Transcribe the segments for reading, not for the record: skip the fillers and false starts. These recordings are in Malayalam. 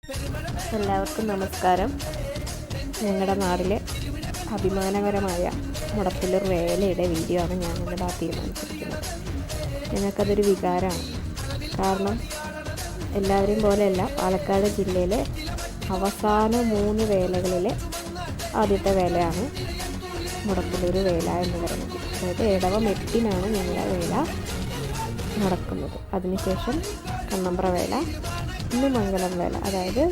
എല്ലാവർക്കും നമസ്കാരം. ഞങ്ങളുടെ നാട്ടിലെ അഭിമാനകരമായ മുടപ്പിലൂർ വേലയുടെ വീഡിയോ ആണ് ഞാൻ ഇന്നിടാൻ തീരുമാനിച്ചിരിക്കുന്നത്. ഞങ്ങൾക്കതൊരു വികാരമാണ്. കാരണം എല്ലാവരെയും പോലെയല്ല, പാലക്കാട് ജില്ലയിലെ അവസാന 3 വേലകളിലെ ആദ്യത്തെ വേലയാണ് മുടപ്പിലൂർ വേല എന്ന് പറയുന്നത്. അതായത് ഇടവം 8-നാണ് ഞങ്ങളുടെ വേല നടക്കുന്നത്. അതിനുശേഷം കണ്ണമ്പ്ര വേല, ഇന്ന് മംഗലം വേല, അതായത്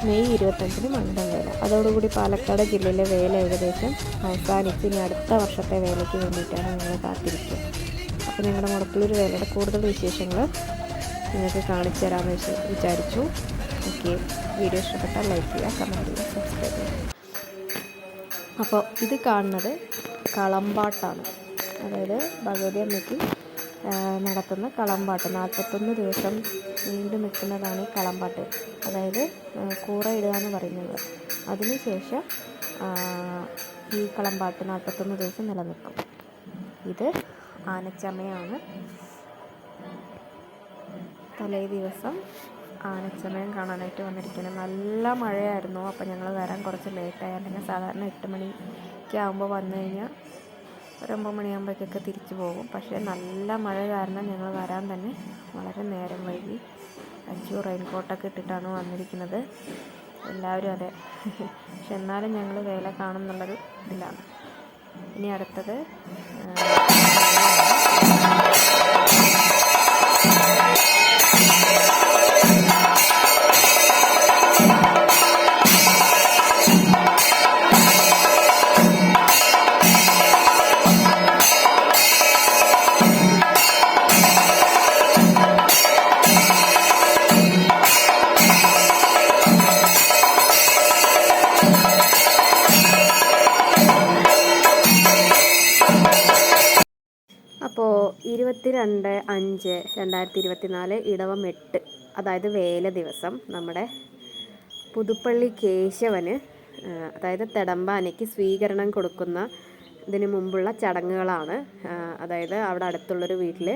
മെയ് 25-ന് മംഗലം വേല. അതോടുകൂടി പാലക്കാട് ജില്ലയിലെ വേല ഏകദേശം അവസാനിച്ച് ഇനി അടുത്ത വർഷത്തെ വേലയ്ക്ക് വേണ്ടിയിട്ടാണ് ഞങ്ങൾ കാത്തിരിക്കുക. അപ്പോൾ ഞങ്ങളുടെ മുടപ്പിലൂർ വേലയുടെ കൂടുതൽ വിശേഷങ്ങൾ നിങ്ങൾക്ക് കാണിച്ചു തരാമെന്ന് വിചാരിച്ചു. ഓക്കെ, വീഡിയോ ഇഷ്ടപ്പെട്ടാൽ ലൈക്ക് ചെയ്യുക, കമൻറ്റ് ചെയ്യുക, സബ്സ്ക്രൈബ് ചെയ്യുക. അപ്പോൾ ഇത് കാണുന്നത് കളമ്പാട്ടാണ്. അതായത് ഭഗവതി അമ്മയ്ക്ക് നടത്തുന്ന കളമ്പാട്ട് 41 ദിവസം നീണ്ടു നിൽക്കുന്നതാണ് ഈ കളമ്പാട്ട്. അതായത് കൂറ ഇടുക എന്ന് പറയുന്നത്. അതിനുശേഷം ഈ കളമ്പാട്ട് 41 ദിവസം നിലനിൽക്കും. ഇത് ആനച്ചമയാണ്. തലേ ദിവസം ആനച്ചമയം കാണാനായിട്ട് വന്നിരിക്കുന്നത്. നല്ല മഴയായിരുന്നു. അപ്പോൾ ഞങ്ങൾ വരാൻ കുറച്ച് ലേറ്റായി. അല്ലെങ്കിൽ സാധാരണ 8 മണിക്ക് ആകുമ്പോൾ വന്നു കഴിഞ്ഞാൽ ഒരു 9 മണിയാകുമ്പോഴേക്കൊക്കെ തിരിച്ചു പോകും. പക്ഷേ നല്ല മഴ കാരണം ഞങ്ങൾ വരാൻ തന്നെ വളരെ നേരം വൈകി. അച്ചു റെയിൻകോട്ടൊക്കെ ഇട്ടിട്ടാണ് വന്നിരിക്കുന്നത്. എല്ലാവരും അതെ. പക്ഷെ എന്നാലും ഞങ്ങൾ വേല കാണും എന്നുള്ളൊരു ഇതിലാണ്. ഇനി അടുത്തത് അപ്പോൾ 22/5/2024 ഇടവം 8, അതായത് വേല ദിവസം നമ്മുടെ പുതുപ്പള്ളി കേശവന്, അതായത് തെടമ്പാനയ്ക്ക് സ്വീകരണം കൊടുക്കുന്ന ഇതിന് മുമ്പുള്ള ചടങ്ങുകളാണ്. അതായത് അവിടെ അടുത്തുള്ളൊരു വീട്ടിൽ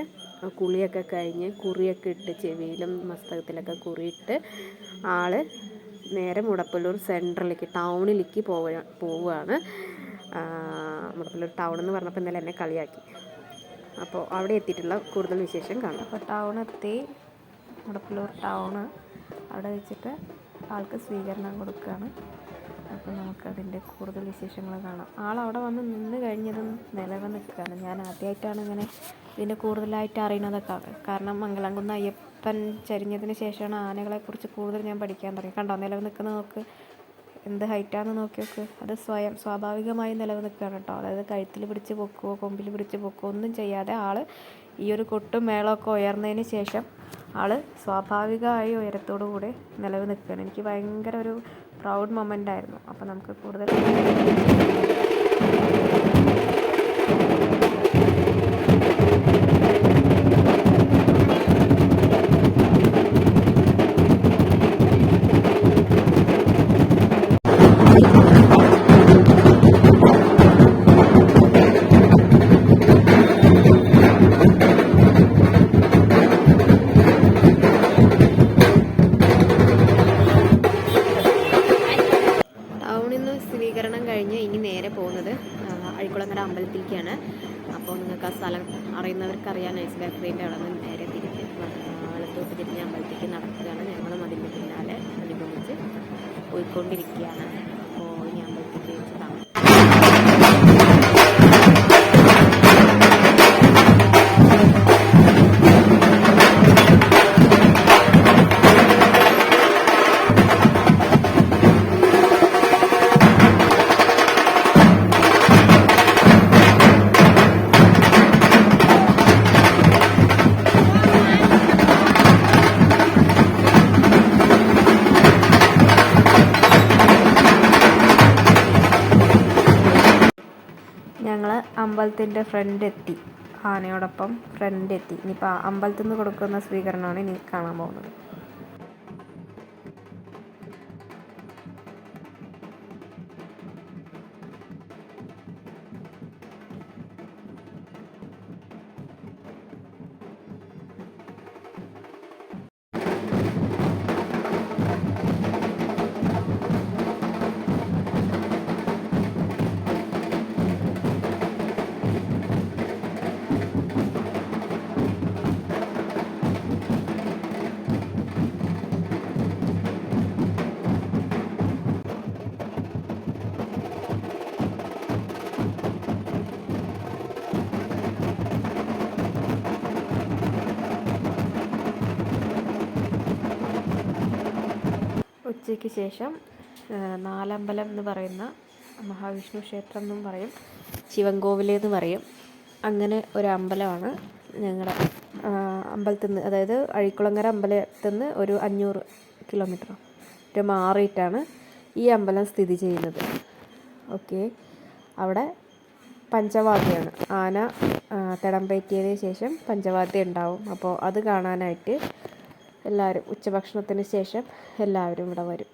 കുളിയൊക്കെ കഴിഞ്ഞ് കുറിയൊക്കെ ഇട്ട് ചെവിയിലും മസ്തകത്തിലൊക്കെ കുറിയിട്ട് ആൾ നേരെ മുടപ്പിലൂർ സെൻട്രലിലേക്ക് ടൗണിലേക്ക് പോവുകയാണ്. മുടപ്പിലൂർ ടൗൺ എന്ന് പറഞ്ഞപ്പോൾ ഇന്നലെ എന്നെ കളിയാക്കി. അപ്പോൾ അവിടെ എത്തിയിട്ടുള്ള കൂടുതൽ വിശേഷം കാണാം. അപ്പോൾ ടൗണെത്തി, മുടപ്പിലൂർ ടൗണ് അവിടെ വെച്ചിട്ട് ആൾക്ക് സ്വീകരണം കൊടുക്കുകയാണ്. അപ്പോൾ നമുക്കതിൻ്റെ കൂടുതൽ വിശേഷങ്ങൾ കാണാം. ആളവിടെ വന്ന് നിന്ന് കഴിഞ്ഞതും നിൽക്കുകയാണ്. ഞാൻ ആദ്യമായിട്ടാണ് ഇങ്ങനെ ഇതിൻ്റെ കൂടുതലായിട്ട് അറിയുന്നതൊക്കെ. കാരണം മംഗലാംകുന്ന് അയ്യപ്പൻ ചരിഞ്ഞതിന് ശേഷമാണ് ആനകളെക്കുറിച്ച് കൂടുതൽ ഞാൻ പഠിക്കാൻ തുടങ്ങി. കണ്ടോ, നിൽക്കുന്നത് നോക്ക്, എന്ത് ഹൈറ്റാണെന്ന് നോക്കി നോക്ക്. അത് സ്വാഭാവികമായി നിൽക്കുകയാണ് കേട്ടോ. അതായത് കഴുത്തിൽ പിടിച്ച് പൊക്കുവോ കൊമ്പിൽ പിടിച്ച് പൊക്കുവോ ഒന്നും ചെയ്യാതെ ആൾ ഈ ഒരു കൊട്ടും മേളമൊക്കെ ഉയർന്നതിന് ശേഷം ആൾ സ്വാഭാവികമായി ഉയരത്തോടു കൂടെ നിൽക്കുകയാണ്. എനിക്ക് ഭയങ്കര ഒരു പ്രൗഡ് മൊമെൻ്റ് ആയിരുന്നു. അപ്പോൾ നമുക്ക് കൂടുതൽ സ്വീകരണം കഴിഞ്ഞ് ഇനി നേരെ പോകുന്നത് അഴിക്കുളങ്ങര അമ്പലത്തിലേക്കാണ്. അപ്പോൾ നിങ്ങൾക്ക് ആ സ്ഥലം അറിയുന്നവർക്ക് അറിയാൻ ഐസ് ബേക്കറിൻ്റെ അവിടെ നിന്ന് നേരെ തിരിഞ്ഞ് വലത്തോട്ട് തിരിഞ്ഞ് അമ്പലത്തിലേക്ക് നടക്കുകയാണ്. ഞങ്ങളും അതിൻ്റെ പിന്നാലെ അനുഗമിച്ച് പോയിക്കൊണ്ടിരിക്കുകയാണ്. അപ്പോൾ ഇനി അമ്പലത്തിലേക്ക് വെച്ച് കാണാം. ഞങ്ങൾ അമ്പലത്തിൻ്റെ ഫ്രണ്ട് എത്തി. ആനയോടൊപ്പം ഫ്രണ്ട് എത്തി. ഇനിയിപ്പോൾ അമ്പലത്തിൽ നിന്ന് കൊടുക്കുന്ന സ്വീകരണമാണ് ഇനി കാണാൻ പോകുന്നത്. ഉച്ചയ്ക്ക് ശേഷം നാലമ്പലം എന്ന് പറയുന്ന മഹാവിഷ്ണു ക്ഷേത്രം എന്നും പറയും, ശിവൻകോവിൽ എന്ന് പറയും. അങ്ങനെ ഒരു അമ്പലമാണ് ഞങ്ങളുടെ അമ്പലത്തിൽ നിന്ന്, അതായത് അഴിക്കുളങ്ങര അമ്പലത്തിൽ നിന്ന് ഒരു 500 കിലോമീറ്റർ മാറിയിട്ടാണ് ഈ അമ്പലം സ്ഥിതി ചെയ്യുന്നത്. ഓക്കെ, അവിടെ പഞ്ചവാദ്യമാണ്. ആന തിടമ്പേറ്റിയതിന് ശേഷം പഞ്ചവാദ്യം ഉണ്ടാവും. അപ്പോൾ അത് കാണാനായിട്ട് എല്ലാവരും ഉച്ചഭക്ഷണത്തിന് ശേഷം എല്ലാവരും ഇവിടെ വരും.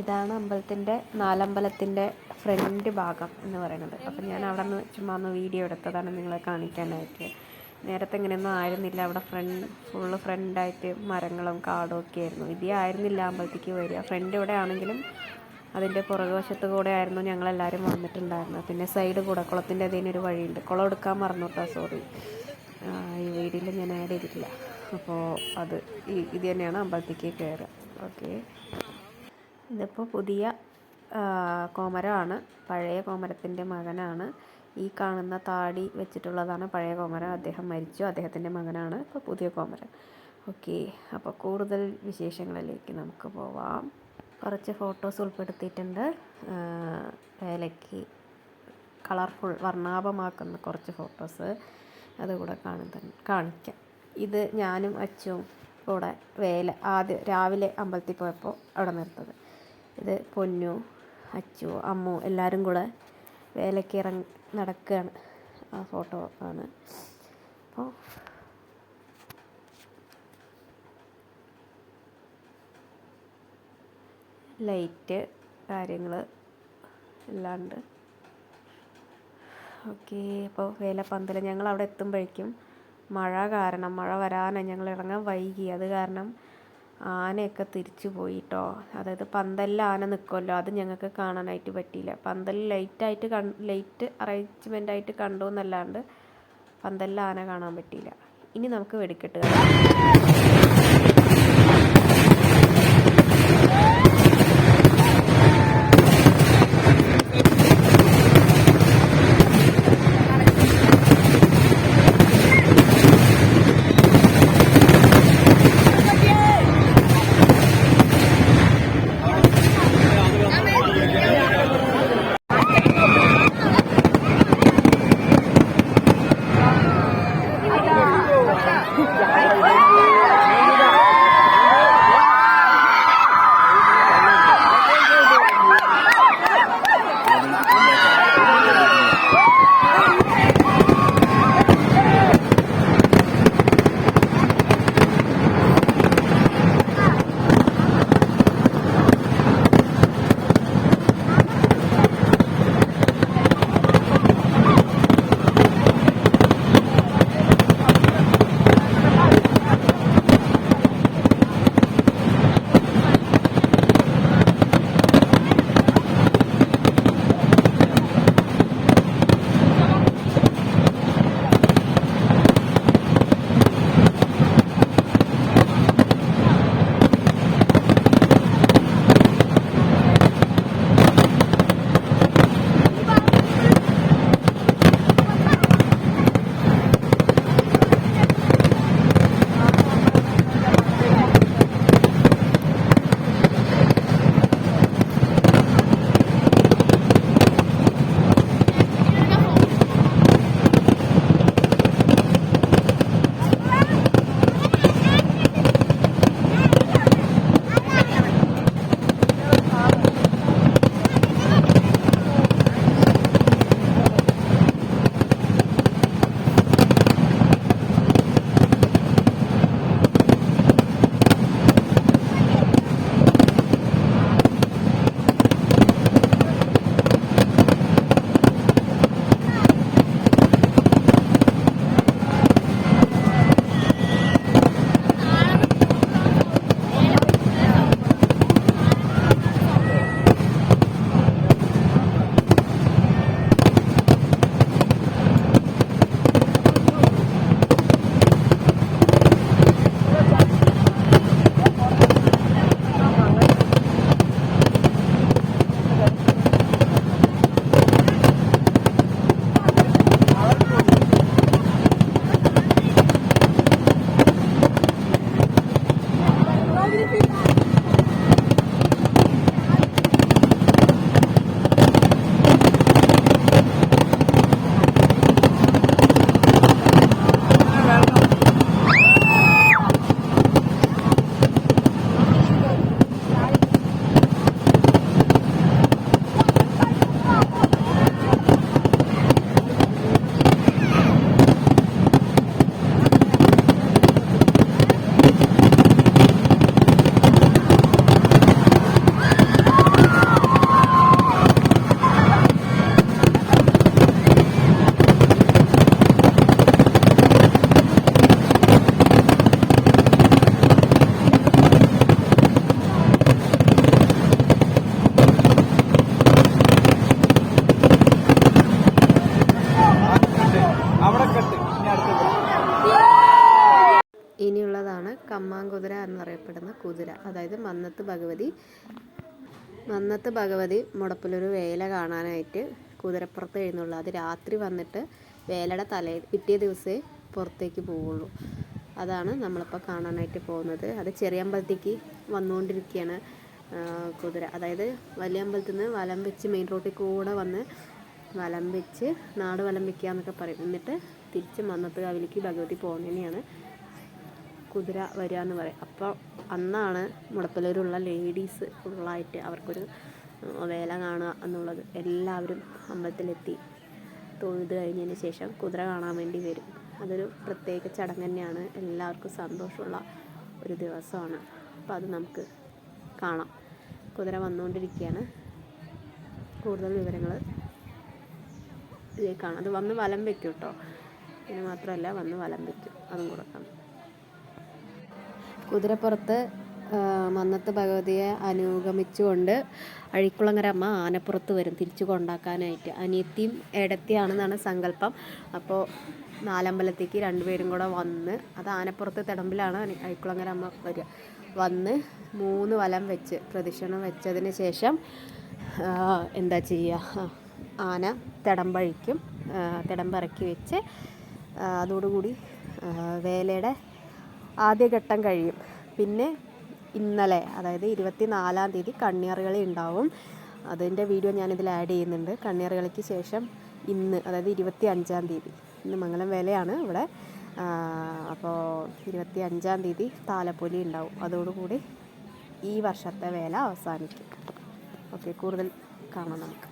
ഇതാണ് അമ്പലത്തിൻ്റെ, നാലമ്പലത്തിൻ്റെ ഫ്രണ്ട് ഭാഗം എന്ന് പറയുന്നത്. അപ്പം ഞാൻ അവിടെ നിന്ന് ചുമ്മാ ഒന്ന് വീഡിയോ എടുത്തതാണ് നിങ്ങളെ കാണിക്കാനായിട്ട്. നേരത്തെ ഇങ്ങനെയൊന്നും ആയിരുന്നില്ല. അവിടെ ഫുള്ള് ഫ്രണ്ടായിട്ട് മരങ്ങളും കാടും ഒക്കെ ആയിരുന്നു. ഇതേ ആയിരുന്നില്ല അമ്പലത്തേക്ക് വരിക. ഫ്രണ്ട് ഇവിടെ ആണെങ്കിലും അതിൻ്റെ പുറകുവശത്ത് കൂടെ ആയിരുന്നു ഞങ്ങളെല്ലാവരും വന്നിട്ടുണ്ടായിരുന്നത്. പിന്നെ സൈഡ് കൂടെ കുളത്തിൻ്റെ അതിനൊരു വഴിയുണ്ട്. കുളം എടുക്കാൻ മറന്നു കേട്ടോ, സോറി, ഈ വീഡിയോയിൽ ഞാൻ ആഡ് ചെയ്തിട്ടില്ല. അപ്പോൾ ഇത് തന്നെയാണ് അമ്പലത്തേക്ക് കയറുക. ഓക്കെ, ഇതിപ്പോൾ പുതിയ കോമരമാണ്, പഴയ കോമരത്തിൻ്റെ മകനാണ്. ഈ കാണുന്ന താടി വെച്ചിട്ടുള്ളതാണ് പഴയ കോമരം. അദ്ദേഹം മരിച്ചു, അദ്ദേഹത്തിൻ്റെ മകനാണ് ഇപ്പോൾ പുതിയ കോമരം. ഓക്കെ, അപ്പോൾ കൂടുതൽ വിശേഷങ്ങളിലേക്ക് നമുക്ക് പോവാം. കുറച്ച് ഫോട്ടോസ് ഉൾപ്പെടുത്തിയിട്ടുണ്ട്. വേലയ്ക്ക് കളർഫുൾ വർണ്ണാഭമാക്കുന്ന കുറച്ച് ഫോട്ടോസ് അതുകൂടെ കാണിക്കാം. ഇത് ഞാനും അച്ചും കൂടെ ആദ്യം രാവിലെ അമ്പലത്തിൽ പോയപ്പോൾ അവിടെ നിർത്തത്. ഇത് പൊന്നു, അച്ചു, അമ്മു എല്ലാവരും കൂടെ വേലയ്ക്ക് നടക്കുകയാണ്. ആ ഫോട്ടോ ആണ്. അപ്പോൾ ലൈറ്റ് കാര്യങ്ങൾ എല്ലാം ഉണ്ട്. ഓക്കെ, അപ്പോൾ വേലപ്പന്തൽ ഞങ്ങൾ അവിടെ എത്തുമ്പോഴേക്കും മഴ വരാനാണ്, ഞങ്ങൾ ഇറങ്ങാൻ വൈകി. അത് കാരണം ആനയൊക്കെ തിരിച്ചു പോയിട്ടോ. അതായത് പന്തലിൽ ആന നിൽക്കുമല്ലോ, അത് ഞങ്ങൾക്ക് കാണാനായിട്ട് പറ്റിയില്ല. പന്തലിൽ ലൈറ്റ് അറേഞ്ച്മെൻ്റായിട്ട് കണ്ടു എന്നല്ലാണ്ട് പന്തലിൽ ആന കാണാൻ പറ്റിയില്ല. ഇനി നമുക്ക് വെടിക്കെട്ട് കുതിര എന്നറിയപ്പെടുന്ന കുതിര, അതായത് മന്നത്ത് ഭഗവതി മുടപ്പിലൊരു വേല കാണാനായിട്ട് കുതിരപ്പുറത്ത് എഴുന്നള്ളൂ. അത് രാത്രി വന്നിട്ട് വേലയുടെ പിറ്റേ ദിവസമേ പുറത്തേക്ക് പോവുള്ളൂ. അതാണ് നമ്മളിപ്പോൾ കാണാനായിട്ട് പോകുന്നത്. അത് ചെറിയ അമ്പലത്തേക്ക് വന്നുകൊണ്ടിരിക്കുകയാണ് കുതിര. അതായത് വലിയ അമ്പലത്തിൽ നിന്ന് വലം വെച്ച് മെയിൻ റോഡിൽ കൂടെ വന്ന് വലം വെച്ച് നാട് വലം വെക്കുക എന്നൊക്കെ പറയും. എന്നിട്ട് തിരിച്ച് മന്നത്ത് കാവിലേക്ക് ഭഗവതി പോകുന്നതിനെയാണ് കുതിര വരിക എന്ന് പറയും. അപ്പോൾ അന്നാണ് മുടപ്പിലൂരുള്ള ലേഡീസ് ഫുള്ളായിട്ട് അവർക്കൊരു വേല കാണുക എന്നുള്ളത്. എല്ലാവരും അമ്പലത്തിലെത്തി തൊഴുത് കഴിഞ്ഞതിന് ശേഷം കുതിര കാണാൻ വേണ്ടി വരും. അതൊരു പ്രത്യേക ചടങ്ങ് തന്നെയാണ്. എല്ലാവർക്കും സന്തോഷമുള്ള ഒരു ദിവസമാണ്. അപ്പോൾ അത് നമുക്ക് കാണാം. കുതിര വന്നുകൊണ്ടിരിക്കുകയാണ്. കൂടുതൽ വിവരങ്ങൾ ഇതിൽ കാണാം. അത് വന്ന് വലം വയ്ക്കും കേട്ടോ. പിന്നെ മാത്രമല്ല വന്ന് വലം വയ്ക്കും, അതും കൂടെ കാണാം. കുതിരപ്പുറത്ത് മന്നത്ത് ഭഗവതിയെ അനുഗമിച്ചുകൊണ്ട് അഴിക്കുളങ്ങര അമ്മ ആനപ്പുറത്ത് വരും തിരിച്ചു കൊണ്ടാക്കാനായിട്ട്. അനിയത്തിയും ഏടത്തിയാണെന്നാണ് സങ്കല്പം. അപ്പോൾ നാലമ്പലത്തേക്ക് രണ്ടുപേരും കൂടെ വന്ന്, അത് ആനപ്പുറത്ത് തിടമ്പിലാണ് അഴിക്കുളങ്ങര അമ്മ വരിക. വന്ന് 3 വലം വെച്ച് പ്രദക്ഷിണം വെച്ചതിന് ശേഷം എന്താ ചെയ്യുക, ആന തിടമ്പഴിക്കും. തിടമ്പിറക്കി വെച്ച് അതോടുകൂടി വേലയുടെ ആദ്യഘട്ടം കഴിയും. പിന്നെ ഇന്നലെ, അതായത് 24-ാം തീയതി കണ്ണിയാറുകളി ഉണ്ടാവും. അതിൻ്റെ വീഡിയോ ഞാനിതിൽ ആഡ് ചെയ്യുന്നുണ്ട്. കണ്ണിയാറുകളിക്ക് ശേഷം ഇന്ന്, അതായത് 25-ാം തീയതി, ഇന്ന് മംഗലം വേലയാണ് ഇവിടെ. അപ്പോൾ 25-ാം തീയതി താലപ്പൊലി ഉണ്ടാവും. അതോടുകൂടി ഈ വർഷത്തെ വേല അവസാനിക്കും. ഓക്കെ, കൂടുതൽ കാണാം നമുക്ക്.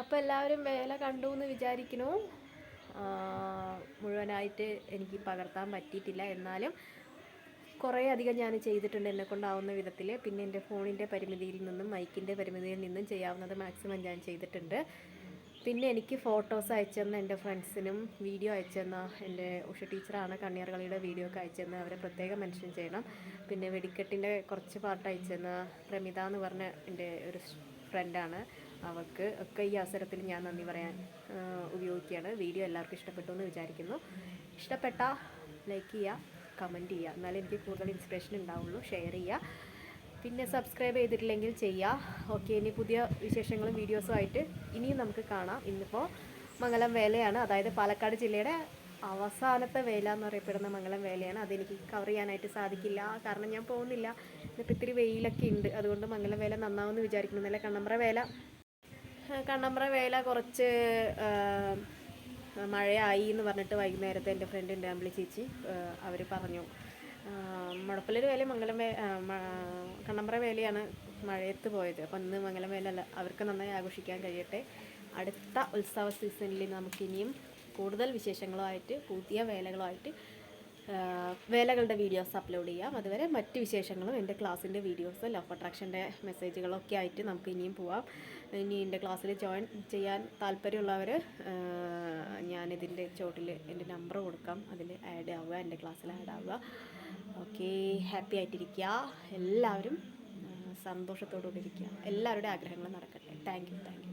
അപ്പോൾ എല്ലാവരും വേല കണ്ടു എന്ന് വിചാരിക്കുന്നു. മുഴുവനായിട്ട് എനിക്ക് പകർത്താൻ പറ്റിയിട്ടില്ല, എന്നാലും കുറേ അധികം ഞാൻ ചെയ്തിട്ടുണ്ട് എന്നെക്കൊണ്ടാവുന്ന വിധത്തിൽ. പിന്നെ എൻ്റെ ഫോണിൻ്റെ പരിമിതിയിൽ നിന്നും മൈക്കിൻ്റെ പരിമിതിയിൽ നിന്നും ചെയ്യാവുന്നത് മാക്സിമം ഞാൻ ചെയ്തിട്ടുണ്ട്. പിന്നെ എനിക്ക് ഫോട്ടോസ് അയച്ചെന്ന എൻ്റെ ഫ്രണ്ട്സിനും വീഡിയോ അയച്ചെന്ന എൻ്റെ ഉഷ ടീച്ചറാണ് കണ്ണിയാർ കളിയുടെ വീഡിയോ ഒക്കെ അയച്ചെന്ന് അവരെ പ്രത്യേകം മെൻഷൻ ചെയ്യണം. പിന്നെ വെടിക്കെട്ടിൻ്റെ കുറച്ച് പാട്ട് അയച്ചെന്ന പ്രമിത എന്ന് പറഞ്ഞ എൻ്റെ ഒരു ഫ്രണ്ടാണ്, അവർക്ക് ഒക്കെ ഈ അവസരത്തിൽ ഞാൻ നന്ദി പറയാൻ ഉപയോഗിക്കുകയാണ്. വീഡിയോ എല്ലാവർക്കും ഇഷ്ടപ്പെട്ടു എന്ന് വിചാരിക്കുന്നു. ഇഷ്ടപ്പെട്ട ലൈക്ക് ചെയ്യുക, കമൻറ്റ് ചെയ്യുക, എന്നാലേ എനിക്ക് കൂടുതൽ ഇൻസ്പിറേഷൻ ഉണ്ടാവുള്ളൂ. ഷെയർ ചെയ്യുക, പിന്നെ സബ്സ്ക്രൈബ് ചെയ്തിട്ടില്ലെങ്കിൽ ചെയ്യുക. ഓക്കെ, ഇനി പുതിയ വിശേഷങ്ങളും വീഡിയോസും ആയിട്ട് ഇനിയും നമുക്ക് കാണാം. ഇന്നിപ്പോൾ മംഗലം വേലയാണ്, അതായത് പാലക്കാട് ജില്ലയുടെ അവസാനത്തെ വേല എന്നറിയപ്പെടുന്ന മംഗലം വേലയാണ്. അതെനിക്ക് കവർ ചെയ്യാനായിട്ട് സാധിക്കില്ല, കാരണം ഞാൻ പോകുന്നില്ല. ഇന്നിപ്പോൾ ഇത്തിരി വെയിലൊക്കെ ഉണ്ട്, അതുകൊണ്ട് മംഗലം വേല നന്നാവുമെന്ന് വിചാരിക്കുന്നു. നല്ല കണ്ണമ്പ്ര വേല കുറച്ച് മഴയായി എന്ന് പറഞ്ഞിട്ട് വൈകുന്നേരത്തെ എൻ്റെ ഫ്രണ്ട് ഉണ്ട് അമ്പിളി ചേച്ചി, അവർ പറഞ്ഞു മുടപ്പിലൊരു വേല കണ്ണമ്പ്ര വേലയാണ് മഴയത്ത് പോയത്. അപ്പം ഇന്ന് മംഗലം വേല അവർക്ക് നന്നായി ആഘോഷിക്കാൻ കഴിയട്ടെ. അടുത്ത ഉത്സവ സീസണിൽ നമുക്കിനിയും കൂടുതൽ വിശേഷങ്ങളുമായിട്ട് പുതിയ വേലകളുമായിട്ട് വേലകളുടെ വീഡിയോസ് അപ്ലോഡ് ചെയ്യാം. അതുവരെ മറ്റ് വിശേഷങ്ങളും എൻ്റെ ക്ലാസ്സിൻ്റെ വീഡിയോസ്, ലോ ഓഫ് അട്രാക്ഷൻ്റെ മെസ്സേജുകളൊക്കെ ആയിട്ട് നമുക്ക് ഇനിയും പോവാം. ഇനി എൻ്റെ ക്ലാസ്സിൽ ജോയിൻ ചെയ്യാൻ താല്പര്യമുള്ളവർ ഞാനിതിൻ്റെ ചോട്ടിൽ എൻ്റെ നമ്പർ കൊടുക്കാം, അതിൽ ആഡ് ആവുക, എൻ്റെ ക്ലാസ്സിൽ ആഡ് ആവുക. ഓക്കെ, ഹാപ്പി ആയിട്ടിരിക്കുക, എല്ലാവരും സന്തോഷത്തോടുകൂടി ഇരിക്കുക, എല്ലാവരുടെ ആഗ്രഹങ്ങളും നടക്കട്ടെ. Thank you.